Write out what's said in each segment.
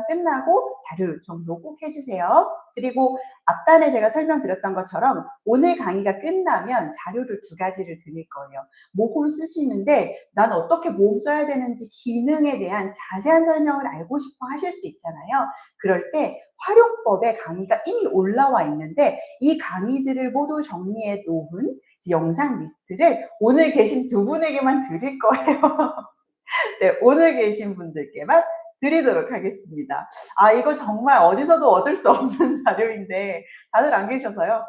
끝나고 자료 요청도 꼭 해주세요. 그리고 앞단에 제가 설명드렸던 것처럼 오늘 강의가 끝나면 자료를 2가지를 드릴 거예요. 모홈 쓰시는데 난 어떻게 모홈 써야 되는지 기능에 대한 자세한 설명을 알고 싶어 하실 수 있잖아요. 그럴 때 활용법의 강의가 이미 올라와 있는데 이 강의들을 모두 정리해 놓은 영상 리스트를 오늘 계신 2분에게만 드릴 거예요. 네, 오늘 계신 분들께만 드리도록 하겠습니다. 아, 이거 정말 어디서도 얻을 수 없는 자료인데 다들 안 계셔서요.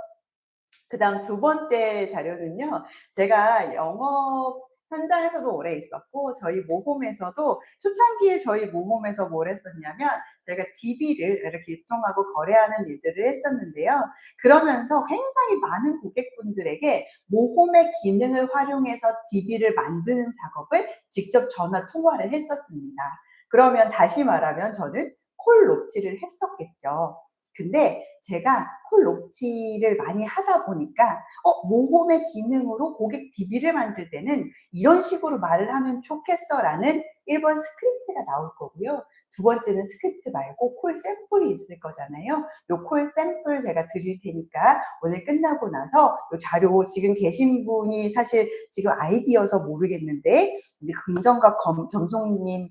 그 다음 2번째 자료는요. 제가 영업 현장에서도 오래 있었고 저희 모홈에서도 초창기에 저희 모홈에서 뭘 했었냐면 제가 DB를 이렇게 유통하고 거래하는 일들을 했었는데요. 그러면서 굉장히 많은 고객분들에게 모홈의 기능을 활용해서 DB를 만드는 작업을 직접 전화 통화를 했었습니다. 그러면 다시 말하면 저는 콜 녹취를 했었겠죠. 근데 제가 콜 녹취를 많이 하다 보니까 모홈의 기능으로 고객 DB를 만들 때는 이런 식으로 말을 하면 좋겠어 라는 1번 스크립트가 나올 거고요. 2번째는 스크립트 말고 콜 샘플이 있을 거잖아요. 요 콜 샘플 제가 드릴 테니까 오늘 끝나고 나서 요 자료 지금 계신 분이 사실 지금 아이디어서 모르겠는데 우리 긍정과 경송님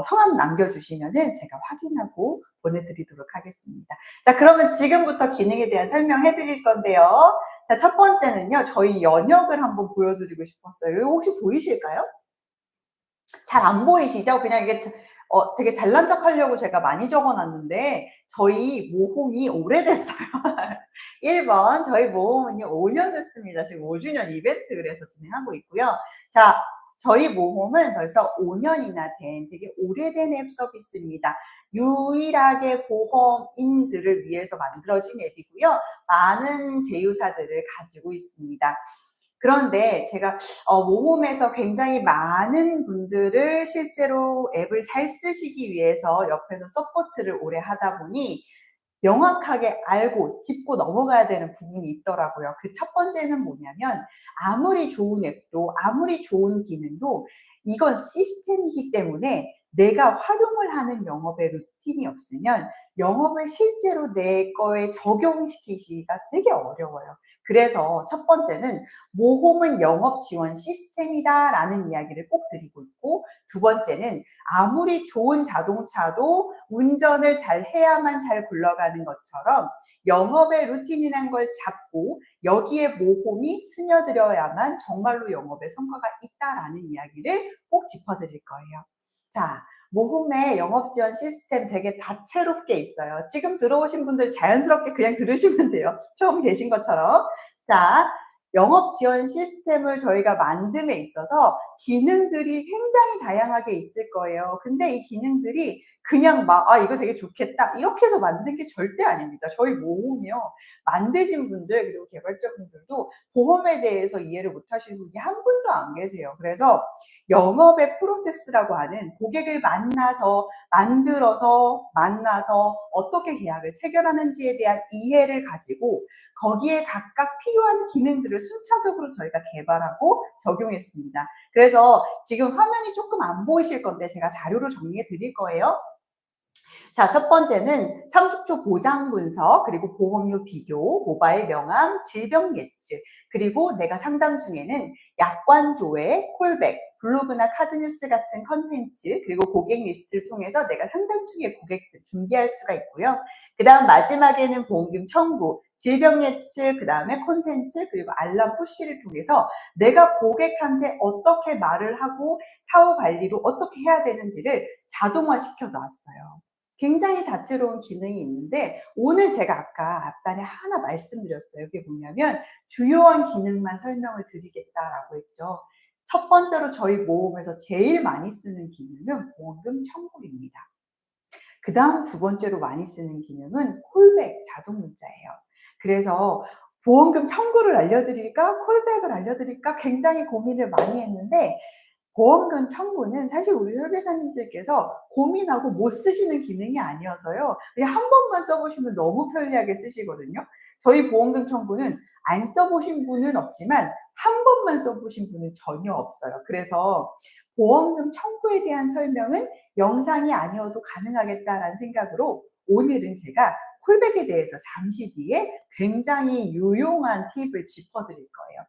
성함 남겨주시면은 제가 확인하고 보내드리도록 하겠습니다. 자, 그러면 지금부터 기능에 대한 설명해 드릴 건데요. 자, 첫 번째는요. 저희 연역을 한번 보여드리고 싶었어요. 이거 혹시 보이실까요? 잘 안 보이시죠? 그냥 이게 되게 잘난 척 하려고 제가 많이 적어놨는데 저희 모홈이 오래됐어요. 1번 저희 모홈은요 5년 됐습니다. 지금 5주년 이벤트 그래서 진행하고 있고요. 자, 저희 모홈은 벌써 5년이나 된 되게 오래된 앱 서비스입니다. 유일하게 보험인들을 위해서 만들어진 앱이고요. 많은 제휴사들을 가지고 있습니다. 그런데 제가 모홈에서 굉장히 많은 분들을 실제로 앱을 잘 쓰시기 위해서 옆에서 서포트를 오래 하다 보니 명확하게 알고 짚고 넘어가야 되는 부분이 있더라고요. 그 첫 번째는 뭐냐면 아무리 좋은 앱도 아무리 좋은 기능도 이건 시스템이기 때문에 내가 활용을 하는 영업의 루틴이 없으면 영업을 실제로 내 거에 적용시키기가 되게 어려워요. 그래서 첫 번째는 모홈은 영업 지원 시스템이다 라는 이야기를 꼭 드리고 있고, 2번째는 아무리 좋은 자동차도 운전을 잘 해야만 잘 굴러가는 것처럼 영업의 루틴이라는 걸 잡고 여기에 모홈이 스며들어야만 정말로 영업의 성과가 있다라는 이야기를 꼭 짚어드릴 거예요. 자, 모홈의 영업 지원 시스템 되게 다채롭게 있어요. 지금 들어오신 분들 자연스럽게 그냥 들으시면 돼요. 처음 계신 것처럼. 자, 영업 지원 시스템을 저희가 만듦에 있어서 기능들이 굉장히 다양하게 있을 거예요. 근데 이 기능들이 그냥 막 이거 되게 좋겠다 이렇게 해서 만든 게 절대 아닙니다. 저희 모험이요. 만드신 분들 그리고 개발자분들도 보험에 대해서 이해를 못 하시는 분이 한 분도 안 계세요. 그래서 영업의 프로세스라고 하는 고객을 만나서 어떻게 계약을 체결하는지에 대한 이해를 가지고 거기에 각각 필요한 기능들을 순차적으로 저희가 개발하고 적용했습니다. 그래서 지금 화면이 조금 안 보이실 건데 제가 자료로 정리해 드릴 거예요. 자, 첫 번째는 30초 보장 분석, 그리고 보험료 비교, 모바일 명함, 질병 예측, 그리고 내가 상담 중에는 약관 조회, 콜백, 블로그나 카드 뉴스 같은 컨텐츠, 그리고 고객 리스트를 통해서 내가 상담 중에 고객들 준비할 수가 있고요. 그 다음 마지막에는 보험금 청구, 질병 예측, 그 다음에 콘텐츠, 그리고 알람 푸시를 통해서 내가 고객한테 어떻게 말을 하고 사후 관리로 어떻게 해야 되는지를 자동화 시켜 놨어요. 굉장히 다채로운 기능이 있는데 오늘 제가 아까 앞단에 하나 말씀드렸어요. 이게 뭐냐면 주요한 기능만 설명을 드리겠다라고 했죠. 첫 번째로 저희 모험에서 제일 많이 쓰는 기능은 보험금 청구입니다. 그 다음 2번째로 많이 쓰는 기능은 콜백 자동 문자예요. 그래서 보험금 청구를 알려드릴까 콜백을 알려드릴까 굉장히 고민을 많이 했는데 보험금 청구는 사실 우리 설계사님들께서 고민하고 못 쓰시는 기능이 아니어서요. 그냥 한 번만 써보시면 너무 편리하게 쓰시거든요. 저희 보험금 청구는 안 써보신 분은 없지만 한 번만 써보신 분은 전혀 없어요. 그래서 보험금 청구에 대한 설명은 영상이 아니어도 가능하겠다라는 생각으로 오늘은 제가 콜백에 대해서 잠시 뒤에 굉장히 유용한 팁을 짚어드릴 거예요.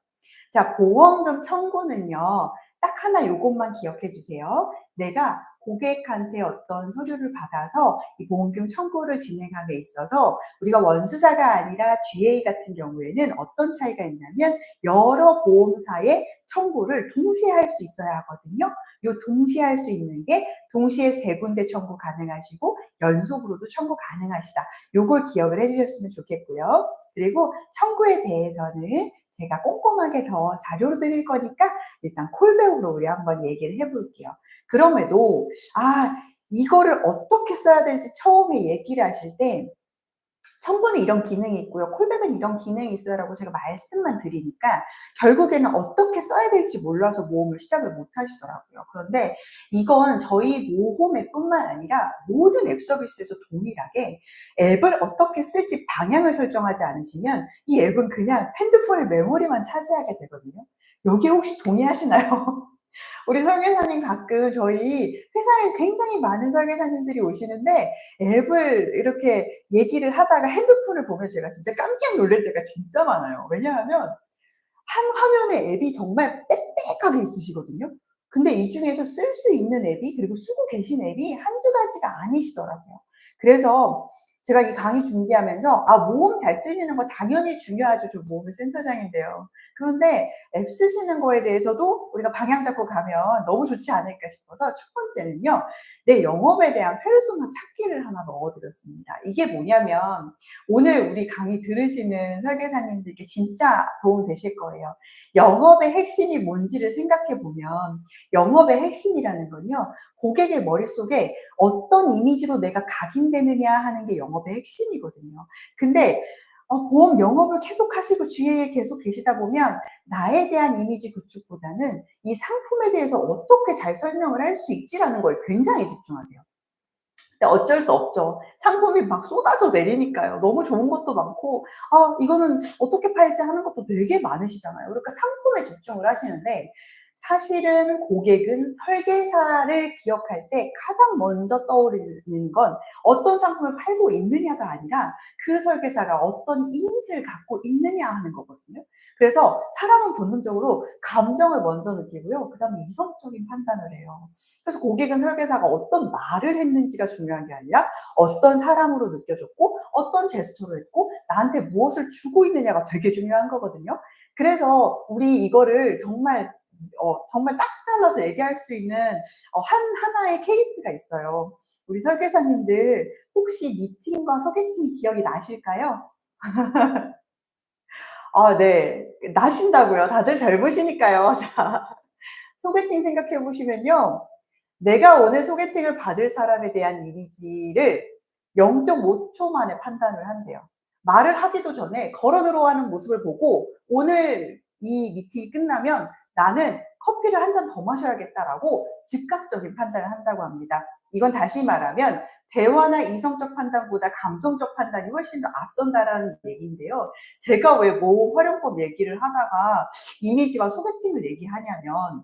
자, 보험금 청구는요, 딱 하나 요것만 기억해 주세요. 내가 고객한테 어떤 서류를 받아서 이 보험금 청구를 진행함에 있어서 우리가 원수사가 아니라 GA 같은 경우에는 어떤 차이가 있냐면 여러 보험사의 청구를 동시에 할 수 있어야 하거든요. 요 동시에 할 수 있는 게 동시에 3군데 청구 가능하시고 연속으로도 청구 가능하시다. 요걸 기억을 해 주셨으면 좋겠고요. 그리고 청구에 대해서는 제가 꼼꼼하게 더 자료를 드릴 거니까 일단 콜백으로 우리 한번 얘기를 해 볼게요. 그럼에도 이거를 어떻게 써야 될지 처음에 얘기를 하실 때 청구는 이런 기능이 있고요. 콜백은 이런 기능이 있어요라고 제가 말씀만 드리니까 결국에는 어떻게 써야 될지 몰라서 모험을 시작을 못 하시더라고요. 그런데 이건 저희 모험앱 뿐만 아니라 모든 앱 서비스에서 동일하게 앱을 어떻게 쓸지 방향을 설정하지 않으시면 이 앱은 그냥 핸드폰의 메모리만 차지하게 되거든요. 여기 혹시 동의하시나요? 우리 설계사님 가끔 저희 회사에 굉장히 많은 설계사님들이 오시는데 앱을 이렇게 얘기를 하다가 핸드폰을 보면 제가 진짜 깜짝 놀랄 때가 진짜 많아요. 왜냐하면 한 화면에 앱이 정말 빽빽하게 있으시거든요. 근데 이 중에서 쓸 수 있는 앱이 그리고 쓰고 계신 앱이 한두 가지가 아니시더라고요. 그래서 제가 이 강의 준비하면서 모험 잘 쓰시는 거 당연히 중요하죠. 저 모험의 센터장인데요. 그런데 앱 쓰시는 거에 대해서도 우리가 방향 잡고 가면 너무 좋지 않을까 싶어서 첫 번째는요. 내 영업에 대한 페르소나 찾기를 하나 넣어 드렸습니다. 이게 뭐냐면 오늘 우리 강의 들으시는 설계사님들께 진짜 도움 되실 거예요. 영업의 핵심이 뭔지를 생각해 보면 영업의 핵심이라는 건요. 고객의 머릿속에 어떤 이미지로 내가 각인되느냐 하는 게 영업의 핵심이거든요. 근데 보험 영업을 계속 하시고 주위에 계속 계시다 보면 나에 대한 이미지 구축보다는 이 상품에 대해서 어떻게 잘 설명을 할 수 있지라는 걸 굉장히 집중하세요. 근데 어쩔 수 없죠. 상품이 막 쏟아져 내리니까요. 너무 좋은 것도 많고 이거는 어떻게 팔지 하는 것도 되게 많으시잖아요. 그러니까 상품에 집중을 하시는데 사실은 고객은 설계사를 기억할 때 가장 먼저 떠오르는 건 어떤 상품을 팔고 있느냐가 아니라 그 설계사가 어떤 이미지를 갖고 있느냐 하는 거거든요. 그래서 사람은 본능적으로 감정을 먼저 느끼고요. 그다음에 이성적인 판단을 해요. 그래서 고객은 설계사가 어떤 말을 했는지가 중요한 게 아니라 어떤 사람으로 느껴졌고 어떤 제스처를 했고 나한테 무엇을 주고 있느냐가 되게 중요한 거거든요. 그래서 우리 이거를 정말 딱 잘라서 얘기할 수 있는 하나의 케이스가 있어요. 우리 설계사님들 혹시 미팅과 소개팅이 기억이 나실까요? 네. 나신다고요. 다들 젊으시니까요. 자, 소개팅 생각해 보시면요. 내가 오늘 소개팅을 받을 사람에 대한 이미지를 0.5초 만에 판단을 한대요. 말을 하기도 전에 걸어 들어가는 모습을 보고 오늘 이 미팅이 끝나면 '나는 커피를 한 잔 더 마셔야겠다.'라고 즉각적인 판단을 한다고 합니다. 이건 다시 말하면 대화나 이성적 판단보다 감성적 판단이 훨씬 더 앞선다라는 얘기인데요. 제가 왜 모 활용법 얘기를 하다가 이미지와 소개팅을 얘기하냐면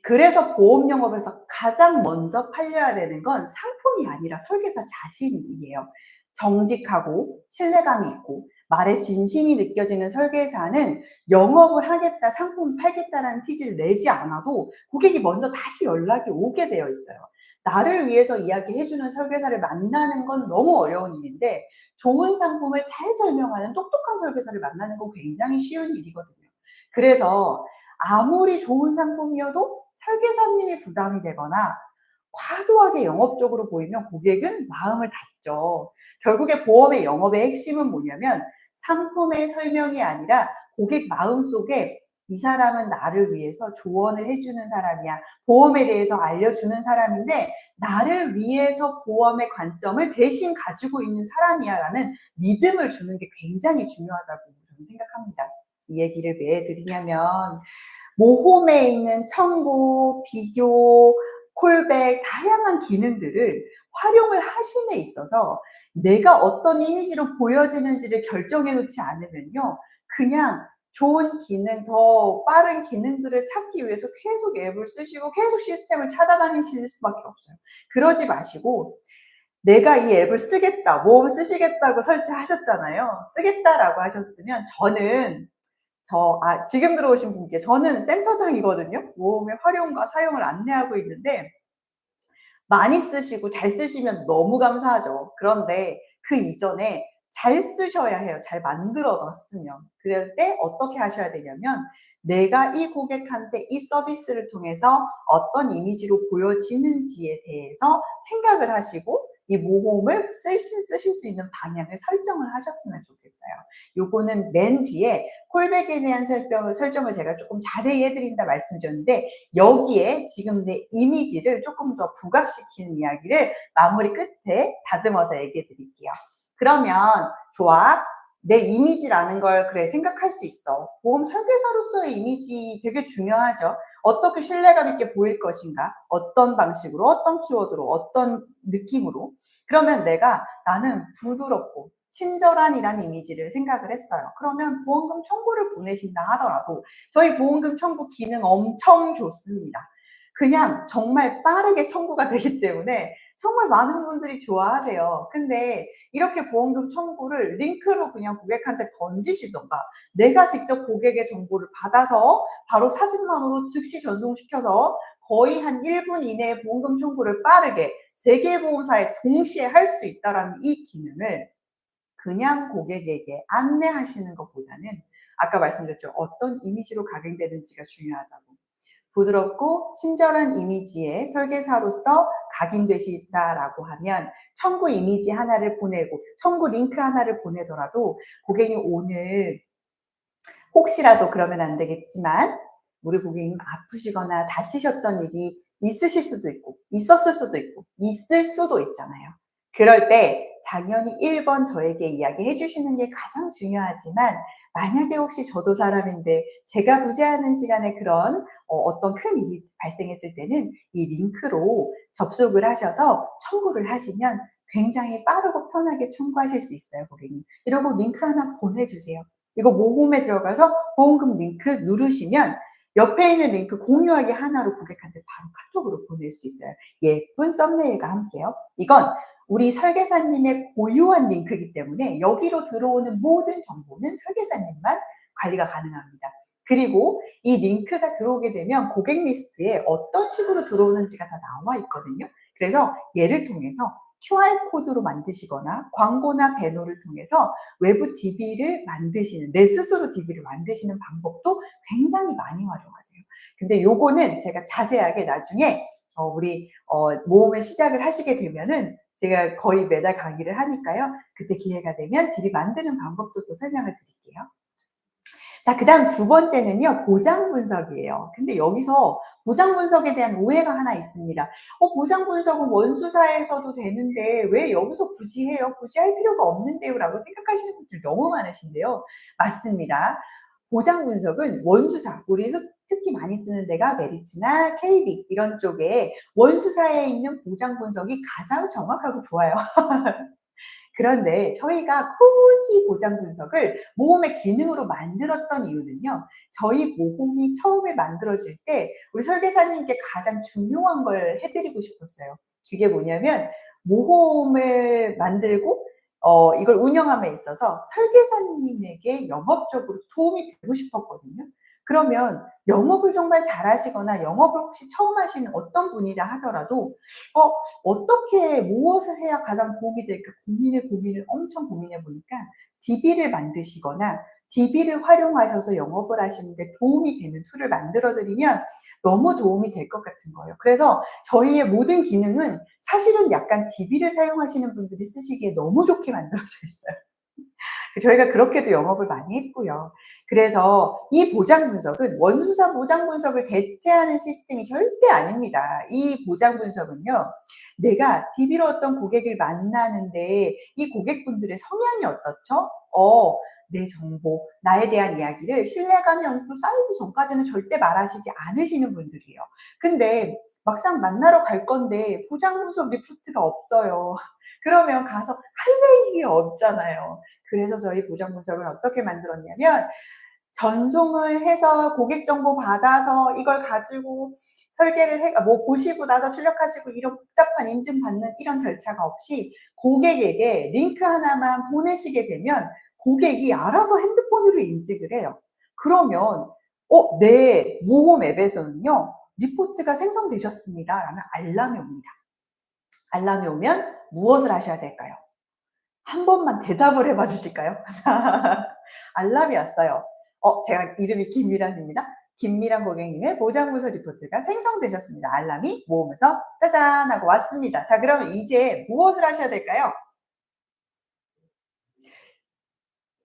그래서 보험 영업에서 가장 먼저 팔려야 되는 건 상품이 아니라 설계사 자신이에요. 정직하고 신뢰감이 있고 말에 진심이 느껴지는 설계사는 영업을 하겠다, 상품을 팔겠다라는 티지를 내지 않아도 고객이 먼저 다시 연락이 오게 되어 있어요. 나를 위해서 이야기해 주는 설계사를 만나는 건 너무 어려운 일인데 좋은 상품을 잘 설명하는 똑똑한 설계사를 만나는 건 굉장히 쉬운 일이거든요. 그래서 아무리 좋은 상품이어도 설계사님이 부담이 되거나 과도하게 영업적으로 보이면 고객은 마음을 닫죠. 결국에 보험의 영업의 핵심은 뭐냐면 상품의 설명이 아니라 고객 마음속에 이 사람은 나를 위해서 조언을 해주는 사람이야. 보험에 대해서 알려주는 사람인데 나를 위해서 보험의 관점을 대신 가지고 있는 사람이야 라는 믿음을 주는 게 굉장히 중요하다고 저는 생각합니다. 이 얘기를 왜 드리냐면 모홈에 있는 청구, 비교, 콜백 다양한 기능들을 활용을 하심에 있어서 내가 어떤 이미지로 보여지는지를 결정해 놓지 않으면요. 그냥 좋은 기능, 더 빠른 기능들을 찾기 위해서 계속 앱을 쓰시고 계속 시스템을 찾아다니실 수밖에 없어요. 그러지 마시고 내가 이 앱을 쓰겠다, 모험 쓰시겠다고 설치하셨잖아요. 쓰겠다라고 하셨으면 지금 들어오신 분께 저는 센터장이거든요. 모험의 활용과 사용을 안내하고 있는데 많이 쓰시고 잘 쓰시면 너무 감사하죠. 그런데 그 이전에 잘 쓰셔야 해요. 잘 만들어 놨으면. 그럴 때 어떻게 하셔야 되냐면 내가 이 고객한테 이 서비스를 통해서 어떤 이미지로 보여지는지에 대해서 생각을 하시고 이 모험을 쓰실 수 있는 방향을 설정을 하셨으면 좋겠어요. 요거는 맨 뒤에 콜백에 대한 설정을 제가 조금 자세히 해드린다 말씀드렸는데 여기에 지금 내 이미지를 조금 더 부각시키는 이야기를 마무리 끝에 다듬어서 얘기해 드릴게요. 그러면 좋아. 내 이미지라는 걸 그래 생각할 수 있어. 보험 설계사로서의 이미지 되게 중요하죠. 어떻게 신뢰감 있게 보일 것인가? 어떤 방식으로, 어떤 키워드로, 어떤 느낌으로. 그러면 나는 부드럽고 친절한이라는 이미지를 생각을 했어요. 그러면 보험금 청구를 보내신다 하더라도 저희 보험금 청구 기능 엄청 좋습니다. 그냥 정말 빠르게 청구가 되기 때문에 정말 많은 분들이 좋아하세요. 근데 이렇게 보험금 청구를 링크로 그냥 고객한테 던지시던가 내가 직접 고객의 정보를 받아서 바로 사진만으로 즉시 전송시켜서 거의 한 1분 이내에 보험금 청구를 빠르게 3개의 보험사에 동시에 할 수 있다는 이 기능을 그냥 고객에게 안내하시는 것보다는 아까 말씀드렸죠. 어떤 이미지로 각인되는지가 중요하다고. 부드럽고 친절한 이미지의 설계사로서 각인되시다라고 하면 청구 이미지 하나를 보내고 청구 링크 하나를 보내더라도 고객님 오늘 혹시라도 그러면 안 되겠지만 우리 고객님 아프시거나 다치셨던 일이 있으실 수도 있고 있었을 수도 있고 있을 수도 있잖아요. 그럴 때 당연히 1번 저에게 이야기해 주시는 게 가장 중요하지만 만약에 혹시 저도 사람인데 제가 보지 않은 시간에 그런 어떤 큰 일이 발생했을 때는 이 링크로 접속을 하셔서 청구를 하시면 굉장히 빠르고 편하게 청구하실 수 있어요, 고객님. 이러고 링크 하나 보내주세요. 이거 모홈에 들어가서 보험금 링크 누르시면 옆에 있는 링크 공유하기 하나로 고객한테 바로 카톡으로 보낼 수 있어요. 예쁜 썸네일과 함께요. 이건 우리 설계사님의 고유한 링크이기 때문에 여기로 들어오는 모든 정보는 설계사님만 관리가 가능합니다. 그리고 이 링크가 들어오게 되면 고객 리스트에 어떤 식으로 들어오는지가 다 나와 있거든요. 그래서 얘를 통해서 QR코드로 만드시거나 광고나 배너를 통해서 외부 DB를 만드시는, 내 스스로 DB를 만드시는 방법도 굉장히 많이 활용하세요. 근데 요거는 제가 자세하게 나중에 우리 모험을 시작을 하시게 되면은 제가 거의 매달 강의를 하니까요. 그때 기회가 되면 DB 만드는 방법도 또 설명을 드릴게요. 자, 그 다음 두 번째는요, 보장 분석이에요. 근데 여기서 보장 분석에 대한 오해가 하나 있습니다. 보장 분석은 원수사에서도 되는데 왜 여기서 굳이 해요? 굳이 할 필요가 없는데요? 라고 생각하시는 분들 너무 많으신데요. 맞습니다. 보장 분석은 원수사, 우리 특히 많이 쓰는 데가 메리츠나 KB 이런 쪽에 원수사에 있는 보장 분석이 가장 정확하고 좋아요. 그런데 저희가 굳이 보장 분석을 모험의 기능으로 만들었던 이유는요. 저희 모험이 처음에 만들어질 때 우리 설계사님께 가장 중요한 걸 해드리고 싶었어요. 그게 뭐냐면 모험을 만들고 이걸 운영함에 있어서 설계사님에게 영업적으로 도움이 되고 싶었거든요. 그러면 영업을 정말 잘하시거나 영업을 혹시 처음 하시는 어떤 분이라 하더라도 어떻게 무엇을 해야 가장 도움이 될까 고민을 엄청 고민해 보니까 DB를 만드시거나 DB를 활용하셔서 영업을 하시는데 도움이 되는 툴을 만들어 드리면 너무 도움이 될 것 같은 거예요. 그래서 저희의 모든 기능은 사실은 약간 DB를 사용하시는 분들이 쓰시기에 너무 좋게 만들어져 있어요. 저희가 그렇게도 영업을 많이 했고요. 그래서 이 보장 분석은 원수사 보장 분석을 대체하는 시스템이 절대 아닙니다. 이 보장 분석은요. 내가 DB로 어떤 고객을 만나는데 이 고객분들의 성향이 어떻죠? 내 정보, 나에 대한 이야기를 신뢰감이 어느 정도 쌓이기 전까지는 절대 말하시지 않으시는 분들이에요. 근데 막상 만나러 갈 건데 보장 분석 리포트가 없어요. 그러면 가서 할 얘기가 없잖아요. 그래서 저희 보장 분석을 어떻게 만들었냐면 전송을 해서 고객 정보 받아서 이걸 가지고 설계를 해, 뭐 보시고 나서 출력하시고 이런 복잡한 인증받는 이런 절차가 없이 고객에게 링크 하나만 보내시게 되면 고객이 알아서 핸드폰으로 인증을 해요. 그러면 내 모홈 앱에서는요, 리포트가 생성되셨습니다 라는 알람이 옵니다. 알람이 오면 무엇을 하셔야 될까요? 한 번만 대답을 해봐 주실까요? 알람이 왔어요. 제가 이름이 김미란입니다. 김미란 고객님의 보장문서 리포트가 생성되셨습니다. 알람이 모으면서 짜잔 하고 왔습니다. 자, 그러면 이제 무엇을 하셔야 될까요?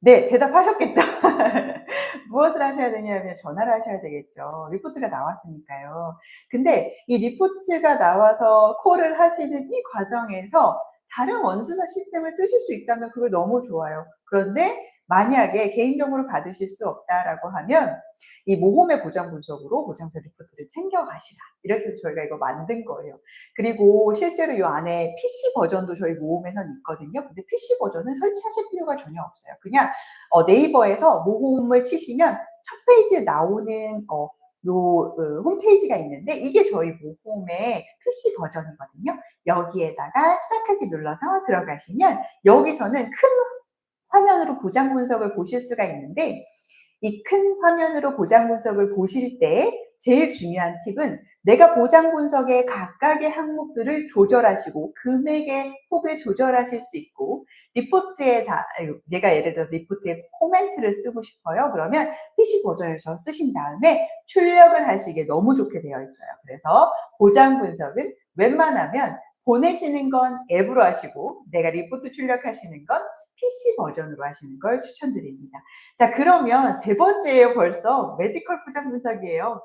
네, 대답하셨겠죠? 무엇을 하셔야 되냐면 전화를 하셔야 되겠죠. 리포트가 나왔으니까요. 근데 이 리포트가 나와서 콜을 하시는 이 과정에서 다른 원수사 시스템을 쓰실 수 있다면 그걸 너무 좋아요. 그런데 만약에 개인정보를 받으실 수 없다라고 하면 이 모홈의 보장 분석으로 보장서 리포트를 챙겨가시라. 이렇게 해서 저희가 이거 만든 거예요. 그리고 실제로 이 안에 PC 버전도 저희 모홈에선 있거든요. 근데 PC 버전은 설치하실 필요가 전혀 없어요. 그냥 네이버에서 모홈을 치시면 첫 페이지에 나오는 홈페이지가 있는데 이게 저희 모홈의 PC 버전이거든요. 여기에다가 시작하기 눌러서 들어가시면 여기서는 큰 화면으로 보장 분석을 보실 수가 있는데 이 큰 화면으로 보장 분석을 보실 때 제일 중요한 팁은 내가 보장 분석의 각각의 항목들을 조절하시고 금액의 폭을 조절하실 수 있고 리포트에 내가 예를 들어서 리포트에 코멘트를 쓰고 싶어요. 그러면 PC 버전에서 쓰신 다음에 출력을 하시기에 너무 좋게 되어 있어요. 그래서 보장 분석은 웬만하면 보내시는 건 앱으로 하시고 내가 리포트 출력하시는 건 PC 버전으로 하시는 걸 추천드립니다. 자, 그러면 세 번째예요. 벌써 메디컬 보장 분석이에요.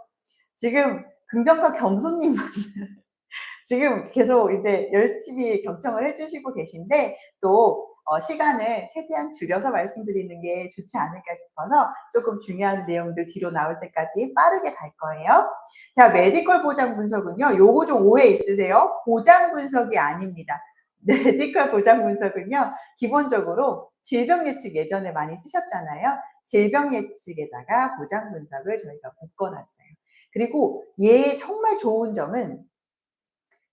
지금 긍정과 겸손님만 지금 계속 이제 열심히 경청을 해주시고 계신데 또 시간을 최대한 줄여서 말씀드리는 게 좋지 않을까 싶어서 조금 중요한 내용들 뒤로 나올 때까지 빠르게 갈 거예요. 자, 메디컬 보장 분석은요. 요거 좀 오해 있으세요? 보장 분석이 아닙니다. 메디컬 보장 분석은요. 기본적으로 질병 예측 예전에 많이 쓰셨잖아요. 질병 예측에다가 보장 분석을 저희가 묶어놨어요. 그리고 얘 정말 좋은 점은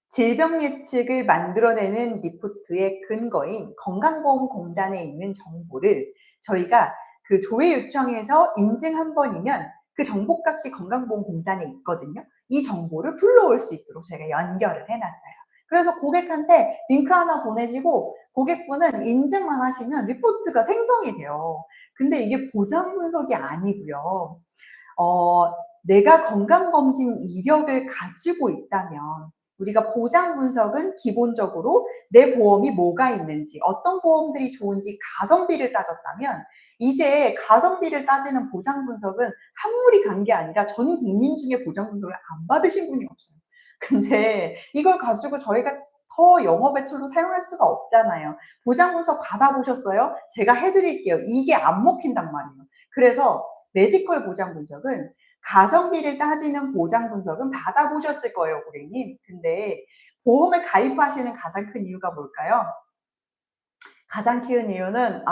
질병 예측을 만들어내는 리포트의 근거인 건강보험공단에 있는 정보를 저희가 그 조회 요청에서 인증 한 번이면 그 정보값이 건강보험공단에 있거든요. 이 정보를 불러올 수 있도록 저희가 연결을 해놨어요. 그래서 고객한테 링크 하나 보내시고 고객분은 인증만 하시면 리포트가 생성이 돼요. 근데 이게 보장 분석이 아니고요. 내가 건강검진 이력을 가지고 있다면 우리가 보장 분석은 기본적으로 내 보험이 뭐가 있는지 어떤 보험들이 좋은지 가성비를 따졌다면 이제 가성비를 따지는 보장 분석은 한물이 간 게 아니라 전 국민 중에 보장 분석을 안 받으신 분이 없어요. 근데 이걸 가지고 저희가 더 영어 배출로 사용할 수가 없잖아요. 보장 분석 받아보셨어요? 제가 해드릴게요. 이게 안 먹힌단 말이에요. 그래서 메디컬 보장 분석은 가성비를 따지는 보장 분석은 받아보셨을 거예요, 고객님. 근데 보험을 가입하시는 가장 큰 이유가 뭘까요? 가장 큰 이유는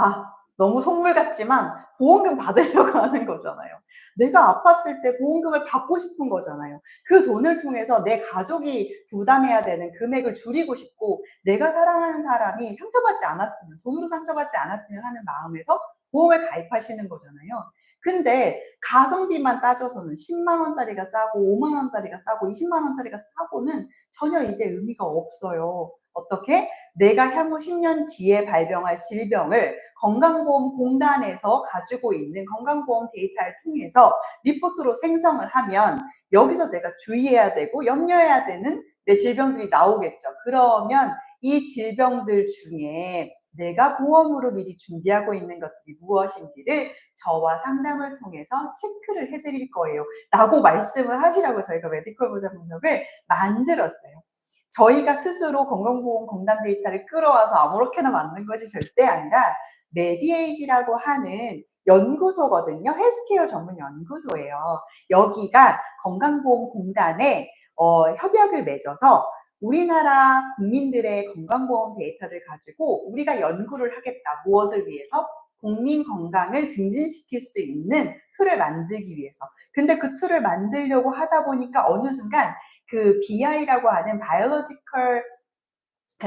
너무 속물 같지만 보험금 받으려고 하는 거잖아요. 내가 아팠을 때 보험금을 받고 싶은 거잖아요. 그 돈을 통해서 내 가족이 부담해야 되는 금액을 줄이고 싶고 내가 사랑하는 사람이 상처받지 않았으면, 돈으로 상처받지 않았으면 하는 마음에서 보험을 가입하시는 거잖아요. 근데 가성비만 따져서는 10만 원짜리가 싸고 5만 원짜리가 싸고 20만 원짜리가 싸고는 전혀 이제 의미가 없어요. 어떻게? 내가 향후 10년 뒤에 발병할 질병을 건강보험공단에서 가지고 있는 건강보험 데이터를 통해서 리포트로 생성을 하면 여기서 내가 주의해야 되고 염려해야 되는 내 질병들이 나오겠죠. 그러면 이 질병들 중에 내가 보험으로 미리 준비하고 있는 것들이 무엇인지를 저와 상담을 통해서 체크를 해드릴 거예요. 라고 말씀을 하시라고 저희가 메디컬 보장 분석을 만들었어요. 저희가 스스로 건강보험공단 데이터를 끌어와서 아무렇게나 만든 것이 절대 아니라 메디에이지라고 하는 연구소거든요. 헬스케어 전문 연구소예요. 여기가 건강보험공단에 협약을 맺어서 우리나라 국민들의 건강보험 데이터를 가지고 우리가 연구를 하겠다. 무엇을 위해서? 국민 건강을 증진시킬 수 있는 툴을 만들기 위해서. 근데 그 툴을 만들려고 하다 보니까 어느 순간 그 BI라고 하는 바이올로지컬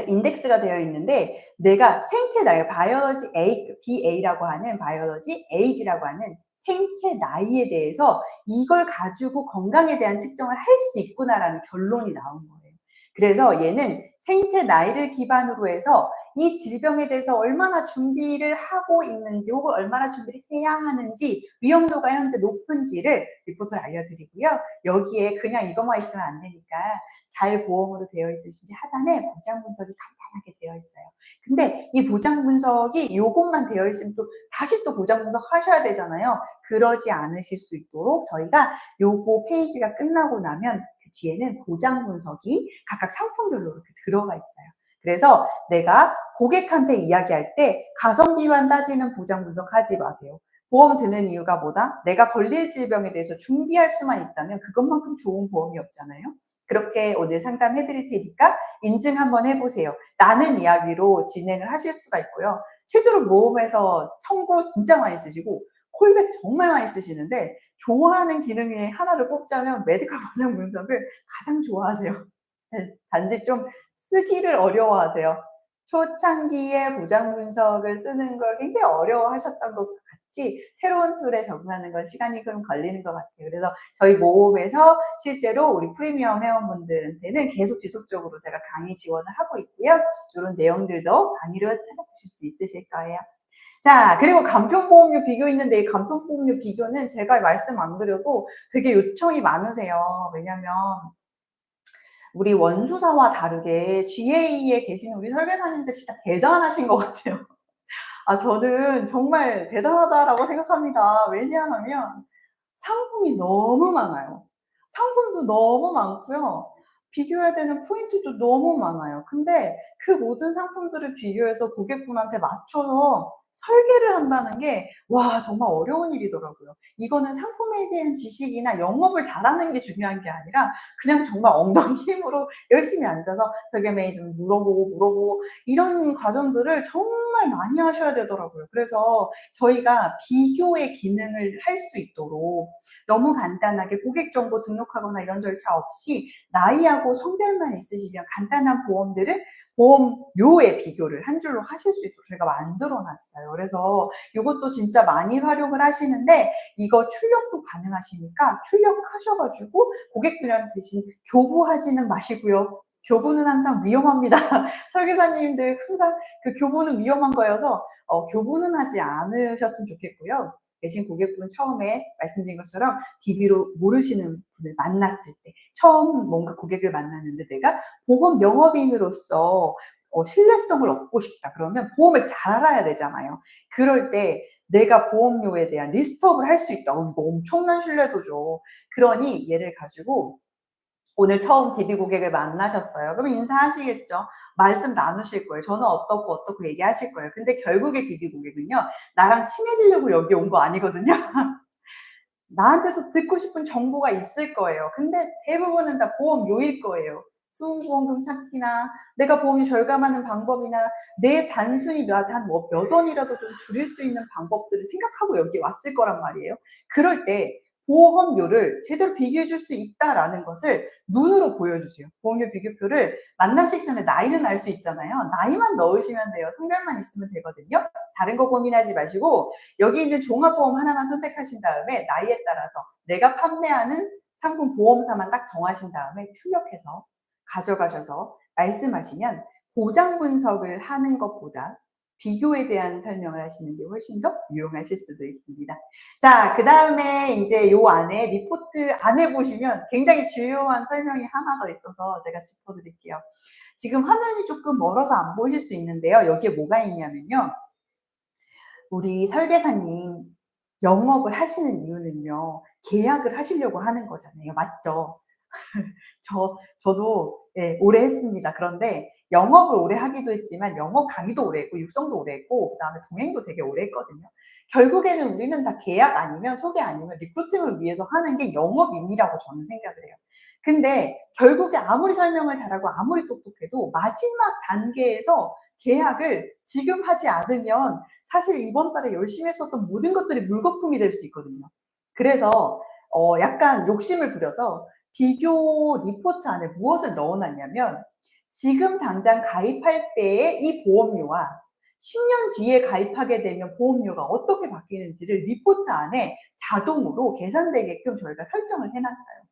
인덱스가 되어 있는데, 내가 생체 나이, 바이올로지 A, BA라고 하는 바이올로지 에이지라고 하는 생체 나이에 대해서 이걸 가지고 건강에 대한 측정을 할 수 있구나라는 결론이 나온 거예요. 그래서 얘는 생체 나이를 기반으로 해서 이 질병에 대해서 얼마나 준비를 하고 있는지 혹은 얼마나 준비를 해야 하는지, 위험도가 현재 높은지를 리포트를 알려드리고요. 여기에 그냥 이것만 있으면 안 되니까 잘 보험으로 되어 있으신지 하단에 보장 분석이 간단하게 되어 있어요. 근데 이 보장 분석이 요것만 되어 있으면 또 다시 또 보장 분석 하셔야 되잖아요. 그러지 않으실 수 있도록 저희가 요거 페이지가 끝나고 나면 그 뒤에는 보장 분석이 각각 상품별로 이렇게 들어가 있어요. 그래서 내가 고객한테 이야기할 때 가성비만 따지는 보장 분석하지 마세요. 보험 드는 이유가 뭐다? 내가 걸릴 질병에 대해서 준비할 수만 있다면 그것만큼 좋은 보험이 없잖아요. 그렇게 오늘 상담해 드릴 테니까 인증 한번 해보세요. 라는 이야기로 진행을 하실 수가 있고요. 실제로 모험에서 청구 진짜 많이 쓰시고 콜백 정말 많이 쓰시는데, 좋아하는 기능의 하나를 뽑자면 메디컬 보장 분석을 가장 좋아하세요. 단지 좀 쓰기를 어려워하세요. 초창기에 보장 분석을 쓰는 걸 굉장히 어려워하셨던 것 같이 새로운 툴에 적응하는 건 시간이 좀 걸리는 것 같아요. 그래서 저희 모험에서 실제로 우리 프리미엄 회원분들한테는 계속 지속적으로 제가 강의 지원을 하고 있고요. 이런 내용들도 강의로 찾아보실 수 있으실 거예요. 자, 그리고 간편보험료 비교 있는데, 이 간편보험료 비교는 제가 말씀 안 드려도 되게 요청이 많으세요. 왜냐면 우리 원수사와 다르게 GA에 계시는 우리 설계사님들 진짜 대단하신 것 같아요. 저는 정말 대단하다라고 생각합니다. 왜냐하면 상품이 너무 많아요. 상품도 너무 많고요. 비교해야 되는 포인트도 너무 많아요. 근데 그 모든 상품들을 비교해서 고객분한테 맞춰서 설계를 한다는 게, 와, 정말 어려운 일이더라고요. 이거는 상품에 대한 지식이나 영업을 잘하는 게 중요한 게 아니라 그냥 정말 엉덩이 힘으로 열심히 앉아서 설계 매니저님 물어보고 이런 과정들을 정말 많이 하셔야 되더라고요. 그래서 저희가 비교의 기능을 할 수 있도록 너무 간단하게 고객 정보 등록하거나 이런 절차 없이 나이하고 성별만 있으시면 간단한 보험들은 보험료의 비교를 한 줄로 하실 수 있도록 저희가 만들어 놨어요. 그래서 이것도 진짜 많이 활용을 하시는데, 이거 출력도 가능하시니까 출력하셔가지고 고객들한테 대신 교부하지는 마시고요. 교부는 항상 위험합니다. 설계사님들 항상 그 교부는 위험한 거여서 교부는 하지 않으셨으면 좋겠고요. 대신 고객분 처음에 말씀드린 것처럼 DB로 모르시는 분을 만났을 때, 처음 뭔가 고객을 만났는데 내가 보험 영업인으로서 신뢰성을 얻고 싶다 그러면 보험을 잘 알아야 되잖아요. 그럴 때 내가 보험료에 대한 리스트업을 할 수 있다. 이거 엄청난 신뢰도죠. 그러니 얘를 가지고 오늘 처음 DB 고객을 만나셨어요. 그럼 인사하시겠죠. 말씀 나누실 거예요. 저는 어떻고 얘기하실 거예요. 근데 결국에 DB 고객은요, 나랑 친해지려고 여기 온 거 아니거든요. 나한테서 듣고 싶은 정보가 있을 거예요. 근데 대부분은 다 보험료일 거예요. 수은보험금 찾기나 내가 보험이 절감하는 방법이나 내 단순히 몇 원이라도 좀 줄일 수 있는 방법들을 생각하고 여기 왔을 거란 말이에요. 그럴 때 보험료를 제대로 비교해 줄 수 있다라는 것을 눈으로 보여주세요. 보험료 비교표를 만나시기 전에 나이는 알 수 있잖아요. 나이만 넣으시면 돼요. 성별만 있으면 되거든요. 다른 거 고민하지 마시고 여기 있는 종합보험 하나만 선택하신 다음에 나이에 따라서 내가 판매하는 상품 보험사만 딱 정하신 다음에 출력해서 가져가셔서 말씀하시면 보장 분석을 하는 것보다 비교에 대한 설명을 하시는 게 훨씬 더 유용하실 수도 있습니다. 자, 그 다음에 이제 요 안에 리포트 안에 보시면 굉장히 중요한 설명이 하나 더 있어서 제가 짚어드릴게요. 지금 화면이 조금 멀어서 안 보실 수 있는데요. 여기에 뭐가 있냐면요. 우리 설계사님 영업을 하시는 이유는요, 계약을 하시려고 하는 거잖아요. 맞죠? 저도 예, 오래 했습니다. 그런데 영업을 오래 하기도 했지만 영업 강의도 오래 했고 육성도 오래 했고 그다음에 동행도 되게 오래 했거든요. 결국에는 우리는 다 계약 아니면 소개 아니면 리크루팅을 위해서 하는 게 영업인이라고 저는 생각을 해요. 근데 결국에 아무리 설명을 잘하고 아무리 똑똑해도 마지막 단계에서 계약을 지금 하지 않으면 사실 이번 달에 열심히 했었던 모든 것들이 물거품이 될 수 있거든요. 그래서 약간 욕심을 부려서 비교 리포트 안에 무엇을 넣어 놨냐면 지금 당장 가입할 때의 이 보험료와 10년 뒤에 가입하게 되면 보험료가 어떻게 바뀌는지를 리포트 안에 자동으로 계산되게끔 저희가 설정을 해 놨어요.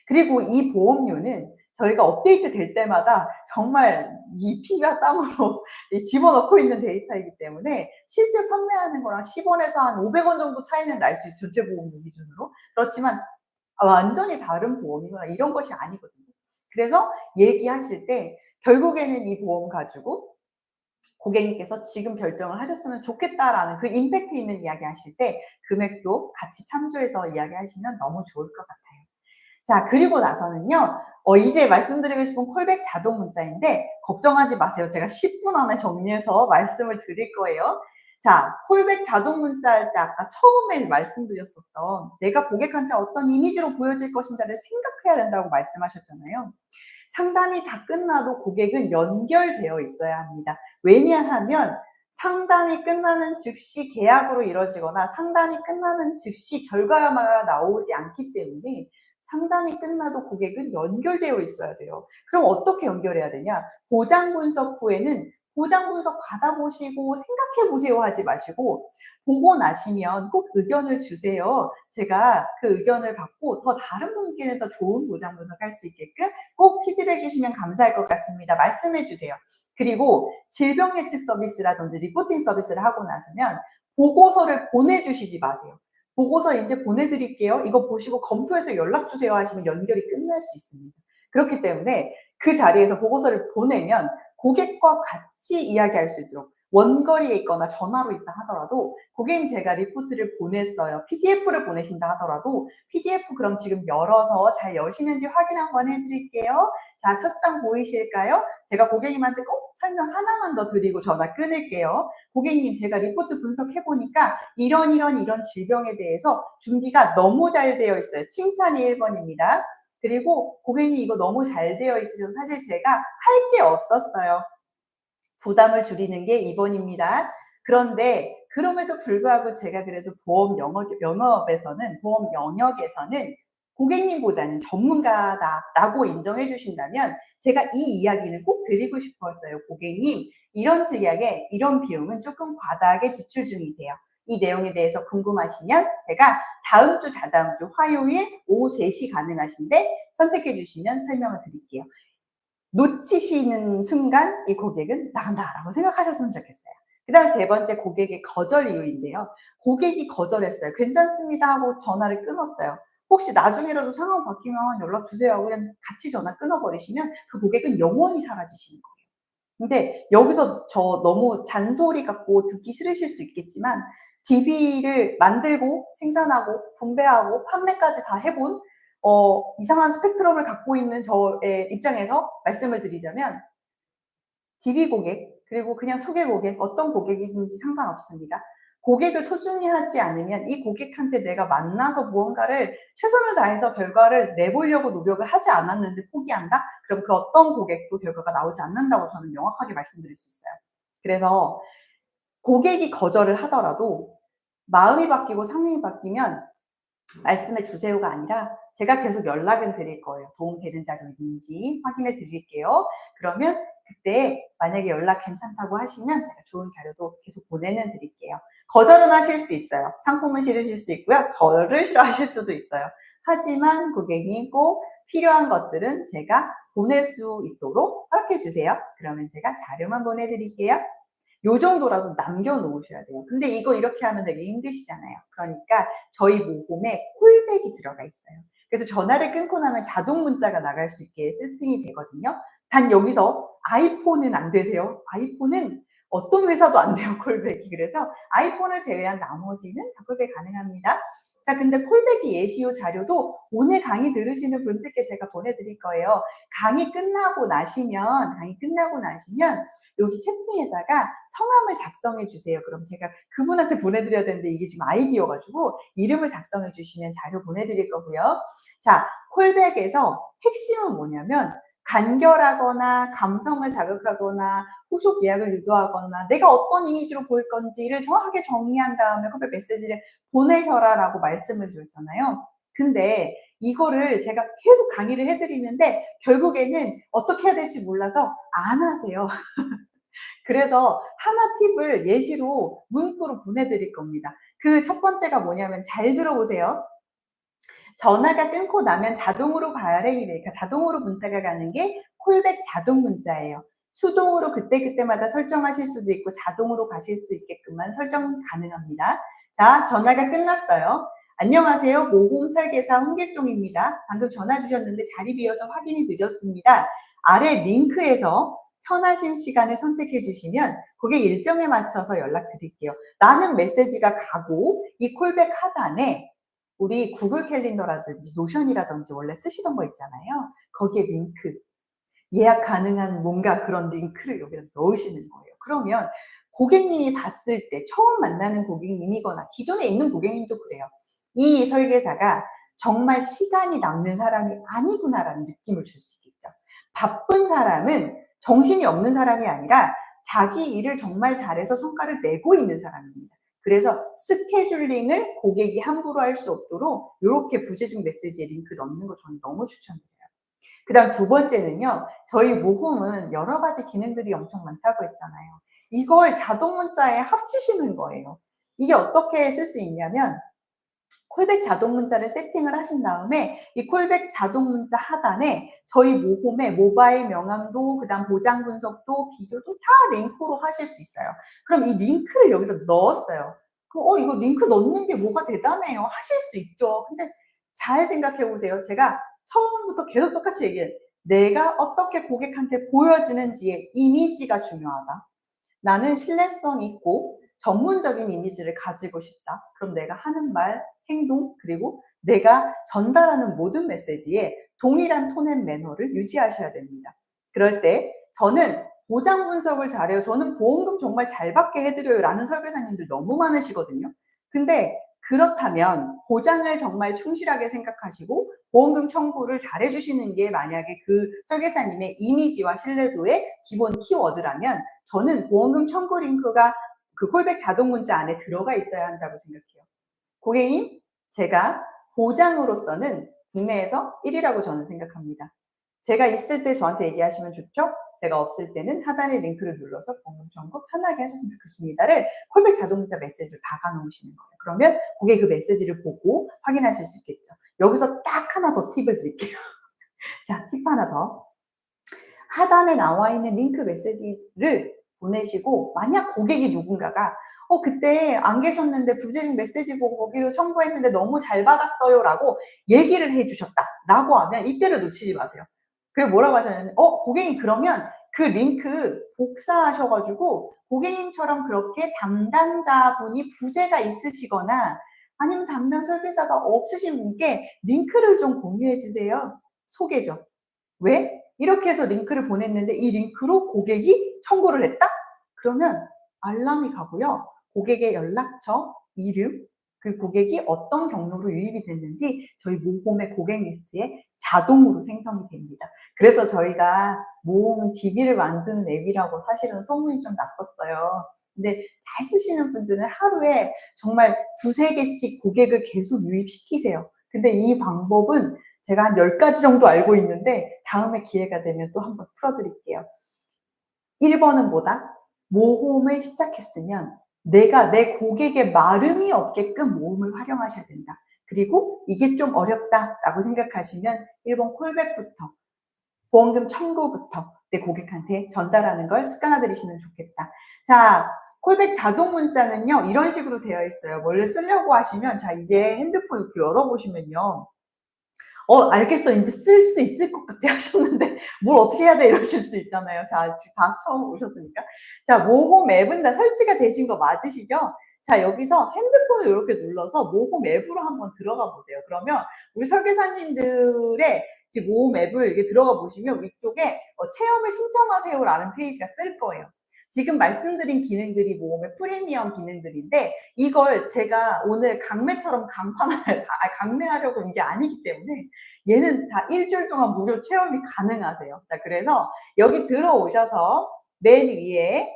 그리고 이 보험료는 저희가 업데이트 될 때마다 정말 이 피가 땀으로 집어넣고 있는 데이터이기 때문에 실제 판매하는 거랑 10원에서 한 500원 정도 차이는 날 수 있어요. 전체 보험료 기준으로. 그렇지만 완전히 다른 보험이거나 이런 것이 아니거든요. 그래서 얘기하실 때 결국에는 이 보험 가지고 고객님께서 지금 결정을 하셨으면 좋겠다라는 그 임팩트 있는 이야기 하실 때 금액도 같이 참조해서 이야기하시면 너무 좋을 것 같아요. 자, 그리고 나서는요, 이제 말씀드리고 싶은 콜백 자동 문자인데, 걱정하지 마세요. 제가 10분 안에 정리해서 말씀을 드릴 거예요. 자, 콜백 자동 문자 할 때 아까 처음에 말씀드렸었던 내가 고객한테 어떤 이미지로 보여질 것인지를 생각해야 된다고 말씀하셨잖아요. 상담이 다 끝나도 고객은 연결되어 있어야 합니다. 왜냐하면 상담이 끝나는 즉시 계약으로 이뤄지거나 상담이 끝나는 즉시 결과가 나오지 않기 때문에 상담이 끝나도 고객은 연결되어 있어야 돼요. 그럼 어떻게 연결해야 되냐? 보장 분석 후에는 보장 분석 받아보시고 생각해 보세요 하지 마시고 보고 나시면 꼭 의견을 주세요. 제가 그 의견을 받고 더 다른 분께는 더 좋은 보장 분석할 수 있게끔 꼭 피드백 주시면 감사할 것 같습니다. 말씀해 주세요. 그리고 질병 예측 서비스라든지 리포팅 서비스를 하고 나서면 보고서를 보내주시지 마세요. 보고서 이제 보내드릴게요. 이거 보시고 검토해서 연락 주세요 하시면 연결이 끝날 수 있습니다. 그렇기 때문에 그 자리에서 보고서를 보내면 고객과 같이 이야기할 수 있도록 원거리에 있거나 전화로 있다 하더라도 고객님 제가 리포트를 보냈어요. PDF를 보내신다 하더라도 PDF 그럼 지금 열어서 잘 여시는지 확인 한번 해드릴게요. 자, 첫 장 보이실까요? 제가 고객님한테 꼭 설명 하나만 더 드리고 전화 끊을게요. 고객님 제가 리포트 분석해보니까 이런 질병에 대해서 준비가 너무 잘 되어 있어요. 칭찬이 1번입니다. 그리고 고객님 이거 너무 잘 되어 있으셔서 사실 제가 할 게 없었어요. 부담을 줄이는 게 2번입니다. 그런데 그럼에도 불구하고 제가 그래도 보험 영역에서는 고객님보다는 전문가다라고 인정해 주신다면 제가 이 이야기는 꼭 드리고 싶었어요. 고객님, 이런 특약에 이런 비용은 조금 과다하게 지출 중이세요. 이 내용에 대해서 궁금하시면 제가 다음 주, 다다음 주 화요일 오후 3시 가능하신데 선택해 주시면 설명을 드릴게요. 놓치시는 순간 이 고객은 나간다라고 생각하셨으면 좋겠어요. 그 다음 세 번째 고객의 거절 이유인데요. 고객이 거절했어요. 괜찮습니다 하고 전화를 끊었어요. 혹시 나중에라도 상황 바뀌면 연락 주세요 하고 그냥 같이 전화 끊어버리시면 그 고객은 영원히 사라지시는 거예요. 근데 여기서 저 너무 잔소리 같고 듣기 싫으실 수 있겠지만 DB를 만들고 생산하고 분배하고 판매까지 다 해본 이상한 스펙트럼을 갖고 있는 저의 입장에서 말씀을 드리자면 DB 고객 그리고 그냥 소개 고객 어떤 고객이든지 상관없습니다. 고객을 소중히 하지 않으면 이 고객한테 내가 만나서 무언가를 최선을 다해서 결과를 내보려고 노력을 하지 않았는데 포기한다? 그럼 그 어떤 고객도 결과가 나오지 않는다고 저는 명확하게 말씀드릴 수 있어요. 그래서 고객이 거절을 하더라도 마음이 바뀌고 상황이 바뀌면 말씀해 주세요가 아니라 제가 계속 연락은 드릴 거예요. 도움되는 자료 있는지 확인해 드릴게요. 그러면 그때 만약에 연락 괜찮다고 하시면 제가 좋은 자료도 계속 보내는 드릴게요. 거절은 하실 수 있어요. 상품은 싫으실 수 있고요. 저를 싫어하실 수도 있어요. 하지만 고객님 꼭 필요한 것들은 제가 보낼 수 있도록 허락해 주세요. 그러면 제가 자료만 보내드릴게요. 요 정도라도 남겨놓으셔야 돼요. 근데 이거 이렇게 하면 되게 힘드시잖아요. 그러니까 저희 모금에 콜백이 들어가 있어요. 그래서 전화를 끊고 나면 자동 문자가 나갈 수 있게 세팅이 되거든요. 단 여기서 아이폰은 안 되세요. 아이폰은 어떤 회사도 안 돼요, 콜백이. 그래서 아이폰을 제외한 나머지는 다 콜백 가능합니다. 자, 근데 콜백이 예시요 자료도 오늘 강의 들으시는 분들께 제가 보내드릴 거예요. 강의 끝나고 나시면 여기 채팅에다가 성함을 작성해 주세요. 그럼 제가 그분한테 보내드려야 되는데 이게 지금 아이디어가지고 이름을 작성해 주시면 자료 보내드릴 거고요. 자, 콜백에서 핵심은 뭐냐면 간결하거나 감성을 자극하거나 후속 예약을 유도하거나 내가 어떤 이미지로 보일 건지를 정확하게 정리한 다음에 콜백 메시지를 보내셔라라고 말씀을 드렸잖아요. 근데 이거를 제가 계속 강의를 해드리는데 결국에는 어떻게 해야 될지 몰라서 안 하세요. 그래서 하나 팁을 예시로 문구로 보내드릴 겁니다. 그 첫 번째가 뭐냐면 잘 들어보세요. 전화가 끊고 나면 자동으로 발행이 되니까 자동으로 문자가 가는 게 콜백 자동 문자예요. 수동으로 그때그때마다 설정하실 수도 있고 자동으로 가실 수 있게끔만 설정 가능합니다. 자, 전화가 끝났어요. 안녕하세요. 모홈 설계사 홍길동입니다. 방금 전화 주셨는데 자리 비어서 확인이 늦었습니다. 아래 링크에서 편하신 시간을 선택해 주시면 그게 일정에 맞춰서 연락드릴게요. 라는 메시지가 가고 이 콜백 하단에 우리 구글 캘린더라든지 노션이라든지 원래 쓰시던 거 있잖아요. 거기에 링크, 예약 가능한 뭔가 그런 링크를 여기다 넣으시는 거예요. 그러면 고객님이 봤을 때 처음 만나는 고객님이거나 기존에 있는 고객님도 그래요. 이 설계사가 정말 시간이 남는 사람이 아니구나라는 느낌을 줄 수 있겠죠. 바쁜 사람은 정신이 없는 사람이 아니라 자기 일을 정말 잘해서 성과를 내고 있는 사람입니다. 그래서 스케줄링을 고객이 함부로 할 수 없도록 이렇게 부재중 메시지에 링크 넣는 거 저는 너무 추천드려요. 그 다음 두 번째는요. 저희 모홈은 여러 가지 기능들이 엄청 많다고 했잖아요. 이걸 자동 문자에 합치시는 거예요. 이게 어떻게 쓸 수 있냐면 콜백 자동 문자를 세팅을 하신 다음에 이 콜백 자동 문자 하단에 저희 모홈의 모바일 명함도 그다음 보장 분석도 비교도 다 링크로 하실 수 있어요. 그럼 이 링크를 여기다 넣었어요. 그럼 이거 링크 넣는 게 뭐가 대단해요. 하실 수 있죠. 근데 잘 생각해 보세요. 제가 처음부터 계속 똑같이 얘기해요. 내가 어떻게 고객한테 보여지는지의 이미지가 중요하다. 나는 신뢰성 있고 전문적인 이미지를 가지고 싶다. 그럼 내가 하는 말, 행동, 그리고 내가 전달하는 모든 메시지에 동일한 톤 앤 매너를 유지하셔야 됩니다. 그럴 때 저는 보장 분석을 잘해요. 저는 보험금 정말 잘 받게 해드려요. 라는 설계사님들 너무 많으시거든요. 근데 그렇다면 보장을 정말 충실하게 생각하시고 보험금 청구를 잘 해주시는 게 만약에 그 설계사님의 이미지와 신뢰도의 기본 키워드라면 저는 보험금 청구 링크가 그 콜백 자동 문자 안에 들어가 있어야 한다고 생각해요. 고객님, 제가 보장으로서는 국내에서 1위라고 저는 생각합니다. 제가 있을 때 저한테 얘기하시면 좋죠? 제가 없을 때는 하단의 링크를 눌러서 보험금 청구 편하게 하셨으면 좋겠습니다를 콜백 자동 문자 메시지를 박아 놓으시는 거예요. 그러면 고객이 그 메시지를 보고 확인하실 수 있겠죠. 여기서 딱 하나 더 팁을 드릴게요. 자, 팁 하나 더. 하단에 나와 있는 링크 메시지를 보내시고 만약 고객이 누군가가 그때 안 계셨는데 부재중 메시지 보고 거기로 청구했는데 너무 잘 받았어요 라고 얘기를 해주셨다 라고 하면 이때를 놓치지 마세요. 그리고 뭐라고 하셨냐면 고객님 그러면 그 링크 복사하셔가지고 고객님처럼 그렇게 담당자분이 부재가 있으시거나 아니면 담당 설계사가 없으신 분께 링크를 좀 공유해 주세요. 소개죠. 왜? 이렇게 해서 링크를 보냈는데 이 링크로 고객이 청구를 했다? 그러면 알람이 가고요. 고객의 연락처, 이름, 그 고객이 어떤 경로로 유입이 됐는지 저희 모홈의 고객 리스트에 자동으로 생성이 됩니다. 그래서 저희가 모홈 DB를 만드는 앱이라고 사실은 소문이 좀 났었어요. 근데 잘 쓰시는 분들은 하루에 정말 두세 개씩 고객을 계속 유입시키세요. 근데 이 방법은 제가 한 10가지 정도 알고 있는데 다음에 기회가 되면 또 한번 풀어드릴게요. 1번은 뭐다? 모홈을 시작했으면 내가 내 고객의 마름이 없게끔 모홈을 활용하셔야 된다. 그리고 이게 좀 어렵다라고 생각하시면 1번 콜백부터 보험금 청구부터 내 고객한테 전달하는 걸 습관화들이시면 좋겠다. 자, 콜백 자동 문자는요 이런 식으로 되어 있어요. 원래 쓰려고 하시면 자 이제 핸드폰 이렇게 열어보시면요 알겠어. 이제 쓸 수 있을 것 같아 하셨는데 뭘 어떻게 해야 돼 이러실 수 있잖아요. 자, 지금 다 처음 오셨으니까. 자, 모홈 앱은 다 설치가 되신 거 맞으시죠? 자, 여기서 핸드폰을 이렇게 눌러서 모홈 앱으로 한번 들어가 보세요. 그러면 우리 설계사님들의 지금 모홈 앱을 이렇게 들어가 보시면 위쪽에 체험을 신청하세요라는 페이지가 뜰 거예요. 지금 말씀드린 기능들이 모험의 프리미엄 기능들인데 이걸 제가 오늘 강매처럼 강매하려고 온 게 아니기 때문에 얘는 다 일주일 동안 무료 체험이 가능하세요. 자, 그래서 여기 들어오셔서 맨 위에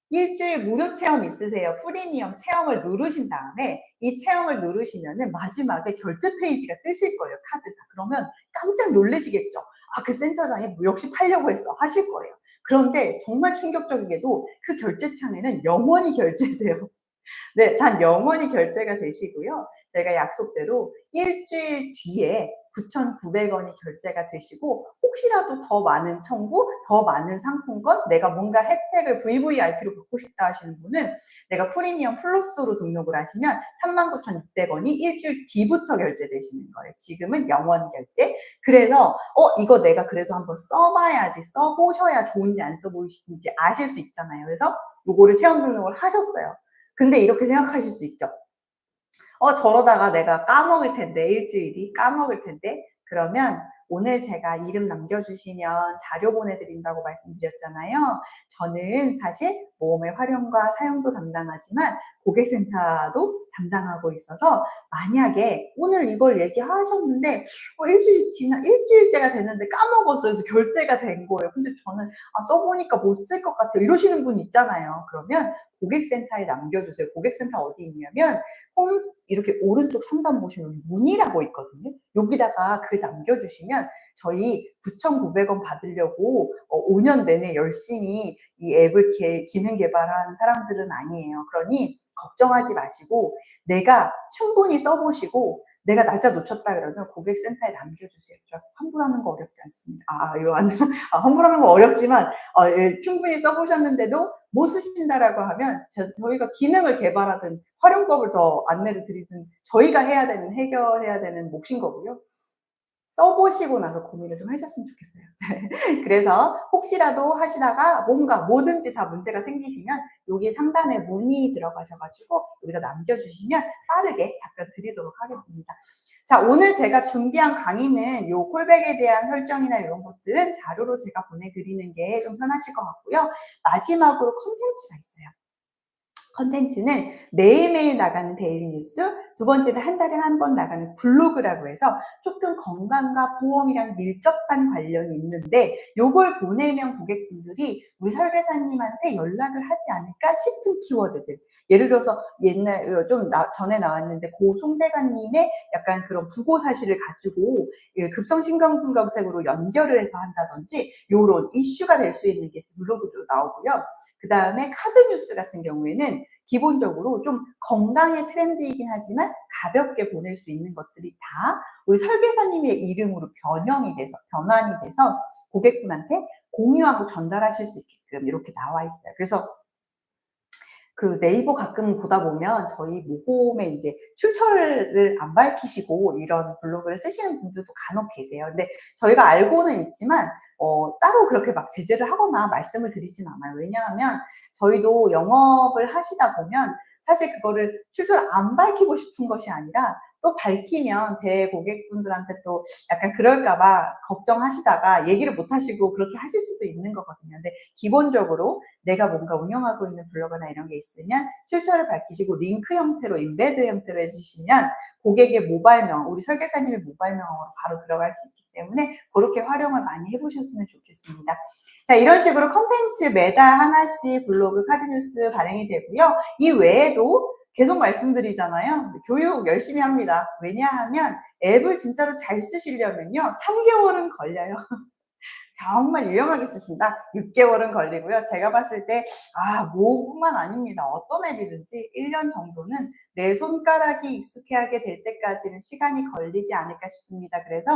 일주일 무료 체험 있으세요. 프리미엄 체험을 누르신 다음에 이 체험을 누르시면은 마지막에 결제 페이지가 뜨실 거예요. 카드사. 그러면 깜짝 놀라시겠죠. 아, 그 센터장이 뭐 역시 팔려고 했어 하실 거예요. 그런데 정말 충격적이게도 그 결제창에는 영원히 결제돼요. 네, 단 영원히 결제가 되시고요. 저희가 약속대로 일주일 뒤에 9,900원이 결제가 되시고 혹시라도 더 많은 청구, 더 많은 상품권, 내가 뭔가 혜택을 VVIP로 받고 싶다 하시는 분은 내가 프리미엄 플러스로 등록을 하시면 39,600원이 일주일 뒤부터 결제되시는 거예요. 지금은 영원 결제. 그래서 이거 내가 그래도 한번 써봐야지, 써보셔야 좋은지 안 써보시는지 아실 수 있잖아요. 그래서 요거를 체험 등록을 하셨어요. 근데 이렇게 생각하실 수 있죠. 저러다가 내가 까먹을 텐데, 일주일이 까먹을 텐데. 그러면 오늘 제가 이름 남겨주시면 자료 보내드린다고 말씀드렸잖아요. 저는 사실 모험의 활용과 사용도 담당하지만 고객센터도 담당하고 있어서 만약에 오늘 이걸 얘기하셨는데 일주일째가 됐는데 까먹었어요. 그래서 결제가 된 거예요. 근데 저는 써보니까 못 쓸 것 같아요. 이러시는 분 있잖아요. 그러면 고객센터에 남겨주세요. 고객센터 어디 있냐면 홈 이렇게 오른쪽 상단 보시면 문의라고 있거든요. 여기다가 글 남겨주시면 저희 9,900원 받으려고 5년 내내 열심히 이 앱을 기능 개발한 사람들은 아니에요. 그러니 걱정하지 마시고 내가 충분히 써보시고 내가 날짜 놓쳤다 그러면 고객센터에 남겨주세요. 저 환불하는 거 어렵지 않습니다. 환불하는 거 어렵지만 예, 충분히 써보셨는데도 못 쓰신다라고 하면 저희가 기능을 개발하든 활용법을 더 안내를 드리든 저희가 해야 되는, 해결해야 되는 몫인 거고요. 써보시고 나서 고민을 좀 하셨으면 좋겠어요. 그래서 혹시라도 하시다가 뭔가 뭐든지 다 문제가 생기시면 여기 상단에 문의 들어가셔가지고 여기다 남겨주시면 빠르게 답변 드리도록 하겠습니다. 자, 오늘 제가 준비한 강의는 요 콜백에 대한 설정이나 이런 것들은 자료로 제가 보내드리는 게 좀 편하실 것 같고요. 마지막으로 컨텐츠가 있어요. 컨텐츠는 매일매일 나가는 데일리 뉴스, 두 번째는 한 달에 한 번 나가는 블로그라고 해서 조금 건강과 보험이랑 밀접한 관련이 있는데 요걸 보내면 고객분들이 우리 설계사님한테 연락을 하지 않을까 싶은 키워드들. 예를 들어서 전에 나왔는데 고 송대관님의 약간 그런 부고 사실을 가지고 급성심脏 검색으로 연결을 해서 한다든지 요런 이슈가 될 수 있는 게 블로그로 나오고요. 그 다음에 카드 뉴스 같은 경우에는 기본적으로 좀 건강의 트렌드이긴 하지만 가볍게 보낼 수 있는 것들이 다 우리 설계사님의 이름으로 변환이 돼서 고객분한테 공유하고 전달하실 수 있게끔 이렇게 나와 있어요. 그래서 그 네이버 가끔 보다 보면 저희 모험에 이제 출처를 안 밝히시고 이런 블로그를 쓰시는 분들도 간혹 계세요. 근데 저희가 알고는 있지만 따로 그렇게 막 제재를 하거나 말씀을 드리진 않아요. 왜냐하면 저희도 영업을 하시다 보면 사실 그거를 출처를 안 밝히고 싶은 것이 아니라 또 밝히면 대고객분들한테 또 약간 그럴까봐 걱정하시다가 얘기를 못 하시고 그렇게 하실 수도 있는 거거든요. 근데 기본적으로 내가 뭔가 운영하고 있는 블로그나 이런 게 있으면 출처를 밝히시고 링크 형태로 인베드 형태로 해주시면 고객의 모바일명, 우리 설계사님의 모바일명으로 바로 들어갈 수 있기 때문에 그렇게 활용을 많이 해보셨으면 좋겠습니다. 자, 이런 식으로 컨텐츠 매달 하나씩 블로그 카드뉴스 발행이 되고요. 이 외에도 계속 말씀드리잖아요. 교육 열심히 합니다. 왜냐하면 앱을 진짜로 잘 쓰시려면요. 3개월은 걸려요. 정말 유용하게 쓰신다? 6개월은 걸리고요. 제가 봤을 때 모험뿐만 아닙니다. 어떤 앱이든지 1년 정도는 내 손가락이 익숙해하게 될 때까지는 시간이 걸리지 않을까 싶습니다. 그래서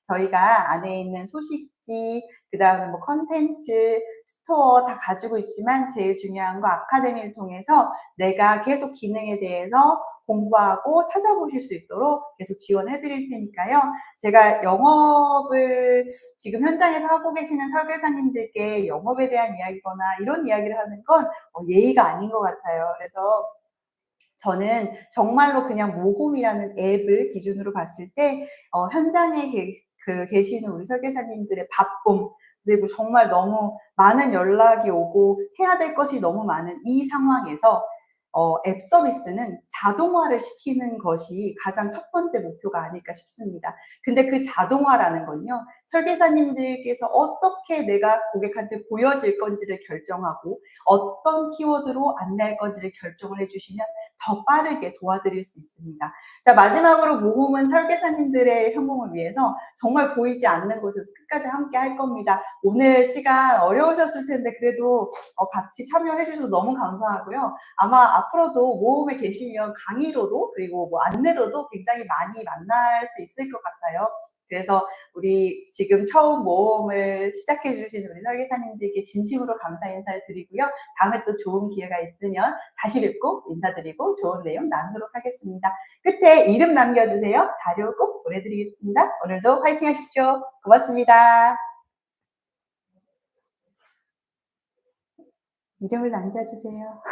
저희가 안에 있는 소식지, 그 다음에 뭐 컨텐츠, 스토어 다 가지고 있지만 제일 중요한 거 아카데미를 통해서 내가 계속 기능에 대해서 공부하고 찾아보실 수 있도록 계속 지원해 드릴 테니까요. 제가 영업을 지금 현장에서 하고 계시는 설계사님들께 영업에 대한 이야기거나 이런 이야기를 하는 건 예의가 아닌 것 같아요. 그래서 저는 정말로 그냥 모험이라는 앱을 기준으로 봤을 때 현장에 계시는 우리 설계사님들의 바쁨, 그리고 정말 너무 많은 연락이 오고 해야 될 것이 너무 많은 이 상황에서 앱 서비스는 자동화를 시키는 것이 가장 첫 번째 목표가 아닐까 싶습니다. 근데 그 자동화라는 건요, 설계사님들께서 어떻게 내가 고객한테 보여질 건지를 결정하고 어떤 키워드로 안내할 건지를 결정을 해주시면 더 빠르게 도와드릴 수 있습니다. 자, 마지막으로 모험은 설계사님들의 성공을 위해서 정말 보이지 않는 곳에서 끝까지 함께 할 겁니다. 오늘 시간 어려우셨을 텐데 그래도 같이 참여해 주셔서 너무 감사하고요. 아마 앞으로도 모험에 계시면 강의로도 그리고 뭐 안내로도 굉장히 많이 만날 수 있을 것 같아요. 그래서 우리 지금 처음 모험을 시작해 주신 우리 설계사님들께 진심으로 감사 인사를 드리고요. 다음에 또 좋은 기회가 있으면 다시 뵙고 인사드리고 좋은 내용 나누도록 하겠습니다. 끝에 이름 남겨주세요. 자료 꼭 보내드리겠습니다. 오늘도 화이팅 하십시오. 고맙습니다. 이름을 남겨주세요.